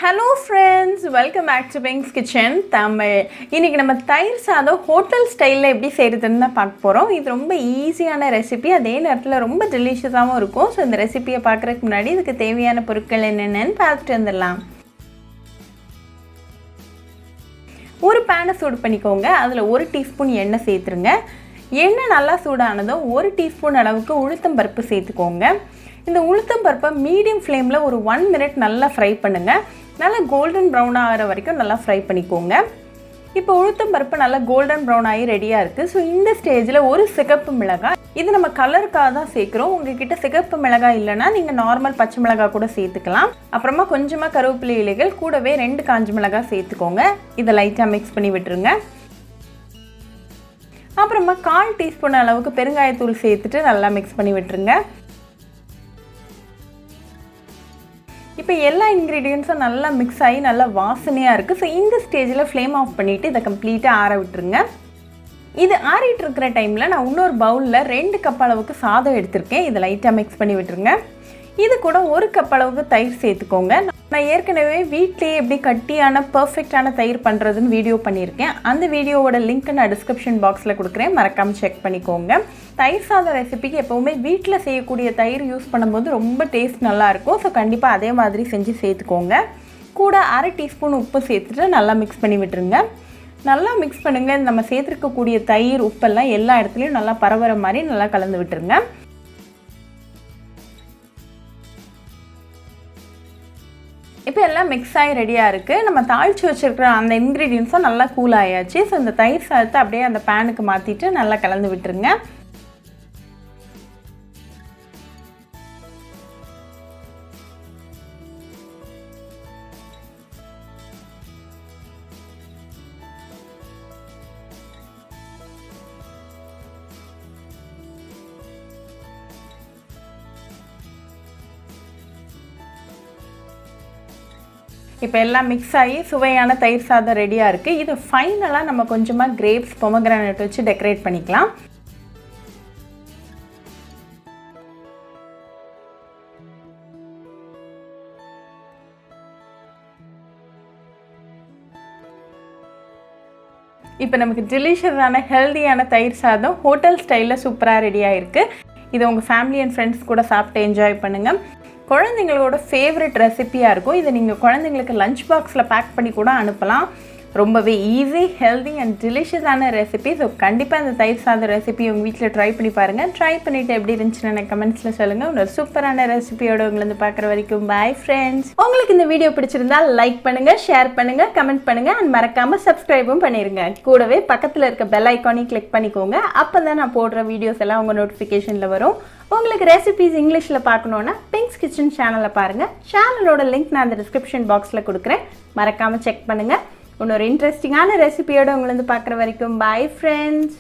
Hello friends, welcome back to Pink's Kitchen Tamil. இன்னைக்கு நம்ம தயிர் சாதம் ஹோட்டல் ஸ்டைல்ல எப்படி செய்யறதுன்னு தான் பார்க்க போறோம். இது ரொம்ப ஈஸியான ரெசிபி, அதே நேரத்துல ரொம்ப டெலிஷியஸாவும் இருக்கும். சோ இந்த ரெசிபியை பார்க்கறதுக்கு முன்னாடி இதுக்கு தேவையான பொருட்கள் என்னென்னன்னு பார்த்துட்டு வந்துடலாம். ஒரு பேனை சூடு பண்ணிக்கோங்க. அதுல 1 டீஸ்பூன் எண்ணெய் சேர்த்துருங்க. எண்ணெய் நல்லா சூடானதும் 1 டீஸ்பூன் அளவுக்கு உளுத்தம் பருப்பு சேர்த்துக்கோங்க. இந்த உளுத்தம் பருப்பை மீடியம் ஃப்ளேமில் ஒரு 1 மினிட் நல்லா ஃப்ரை பண்ணுங்கள். நல்லா கோல்டன் ப்ரௌன் ஆகிற வரைக்கும் நல்லா ஃப்ரை பண்ணிக்கோங்க. இப்போ உளுத்தம் பருப்பு நல்லா கோல்டன் ப்ரௌன் ஆகி ரெடியாக இருக்குது. ஸோ இந்த ஸ்டேஜில் ஒரு சிகப்பு மிளகாய், இது நம்ம கலருக்காக தான் சேர்க்குறோம். உங்ககிட்ட சிகப்பு மிளகாய் இல்லைன்னா நீங்கள் நார்மல் பச்சை மிளகாய் கூட சேர்த்துக்கலாம். அப்புறமா கொஞ்சமாக கருவேப்பிலை இலைகள், கூடவே 2 காஞ்ச மிளகாய் சேர்த்துக்கோங்க. இதை லைட்டாக மிக்ஸ் பண்ணி விட்டுருங்க. அப்புறமா 1/4 டீஸ்பூன் அளவுக்கு பெருங்காயத்தூள் சேர்த்துட்டு நல்லா மிக்ஸ் பண்ணி விட்டுருங்க. இப்போ எல்லா இன்க்ரீடியன்ஸும் நல்லா மிக்ஸ் ஆகி நல்லா வாசனையாக இருக்குது. ஸோ இந்த ஸ்டேஜில் ஃப்ளேம் ஆஃப் பண்ணிவிட்டு இதை கம்ப்ளீட்டாக ஆற விட்டுருங்க. இது ஆறிட்டு இருக்கிற டைமில் நான் இன்னொரு பவுலில் 2 கப் அளவுக்கு சாதம் எடுத்திருக்கேன். இதை லைட்டாக மிக்ஸ் பண்ணி விட்டுருங்க. இது கூட 1 கப் அளவுக்கு தயிர் சேர்த்துக்கோங்க. நான் ஏற்கனவே வீட்டிலேயே எப்படி கட்டியான பர்ஃபெக்டான தயிர் பண்ணுறதுன்னு வீடியோ பண்ணியிருக்கேன். அந்த வீடியோவோட லிங்க் நான் டிஸ்கிரிப்ஷன் பாக்ஸில் கொடுக்குறேன், மறக்காமல் செக் பண்ணிக்கோங்க. தயிர் சாதம் ரெசிபிக்கு எப்போவுமே வீட்டில் செய்யக்கூடிய தயிர் யூஸ் பண்ணும்போது ரொம்ப டேஸ்ட் நல்லாயிருக்கும். ஸோ கண்டிப்பாக அதே மாதிரி செஞ்சு சேர்த்துக்கோங்க. கூட 1/2 டீஸ்பூன் உப்பு சேர்த்துட்டு நல்லா மிக்ஸ் பண்ணி விட்டுருங்க. நல்லா மிக்ஸ் பண்ணுங்கள். நம்ம சேர்த்துருக்கக்கூடிய தயிர் உப்பெல்லாம் எல்லா இடத்துலையும் நல்லா பரவுற மாதிரி நல்லா கலந்து விட்டுருங்க. இப்போ எல்லாம் மிக்ஸ் ஆகி ரெடியாக இருக்குது. நம்ம தாளித்து வச்சுருக்கிற அந்த இன்க்ரீடியன்ஸும் நல்லா கூல் ஆயாச்சு. ஸோ இந்த தயிர் சாதத்தை அப்படியே அந்த பேனுக்கு மாற்றிட்டு நல்லா கலந்து விட்டுருங்க. இப்போ எல்லாம் மிக்ஸ் ஆகி சுவையான தயிர் சாதம் ரெடியாக இருக்குது. இது ஃபைனலாக நம்ம கொஞ்சமாக கிரேப்ஸ், பொமக்ரானேட் வச்சு டெக்கரேட் பண்ணிக்கலாம். இப்போ நமக்கு டெலிஷியஸான ஹெல்தியான தயிர் சாதம் ஹோட்டல் ஸ்டைலில் சூப்பராக ரெடியாக இருக்குது. இதை உங்கள் ஃபேமிலி அண்ட் ஃப்ரெண்ட்ஸ் கூட சாப்பிட்டு என்ஜாய் பண்ணுங்கள். குழந்தைங்களோட ஃபேவரட் ரெசிபியாக இருக்கும். இதை நீங்கள் குழந்தைங்களுக்கு லஞ்ச் பாக்ஸில் பேக் பண்ணி கூட அனுப்பலாம். ரொம்பவே ஈஸி, ஹெல்தி அண்ட் டெலிஷியஸான ரெசிபி. ஸோ கண்டிப்பாக இந்த தயிர் சாதம் ரெசிபி உங்கள் வீட்டில் ட்ரை பண்ணி பாருங்கள். ட்ரை பண்ணிவிட்டு எப்படி இருந்துச்சுன்னு எனக்கு கமெண்ட்ஸில் சொல்லுங்கள். ஒரு சூப்பரான ரெசிபியோட உங்களை வந்து பார்க்குற வரைக்கும் பாய் ஃப்ரெண்ட்ஸ். உங்களுக்கு இந்த வீடியோ பிடிச்சிருந்தா லைக் பண்ணுங்கள், ஷேர் பண்ணுங்கள், கமெண்ட் பண்ணுங்கள் அண்ட் மறக்காமல் சப்ஸ்கிரைபும் பண்ணிடுங்க. கூடவே பக்கத்தில் இருக்க பெல் ஐக்கானையும் கிளிக் பண்ணிக்கோங்க. அப்போ தான் நான் போடுற வீடியோஸ் எல்லாம் உங்கள் நோட்டிஃபிகேஷனில் வரும். உங்களுக்கு ரெசிபிஸ் இங்கிலீஷில் பார்க்கணுன்னா பிங்க்ஸ் கிச்சன் சேனலை பாருங்கள். சேனலோட லிங்க் நான் அந்த டிஸ்கிரிப்ஷன் பாக்ஸில் கொடுக்குறேன், மறக்காமல் செக் பண்ணுங்கள். இன்னொரு இன்ட்ரெஸ்டிங்கான ரெசிபியோடு உங்களை வந்து பார்க்குற வரைக்கும் பாய் ஃப்ரெண்ட்ஸ்.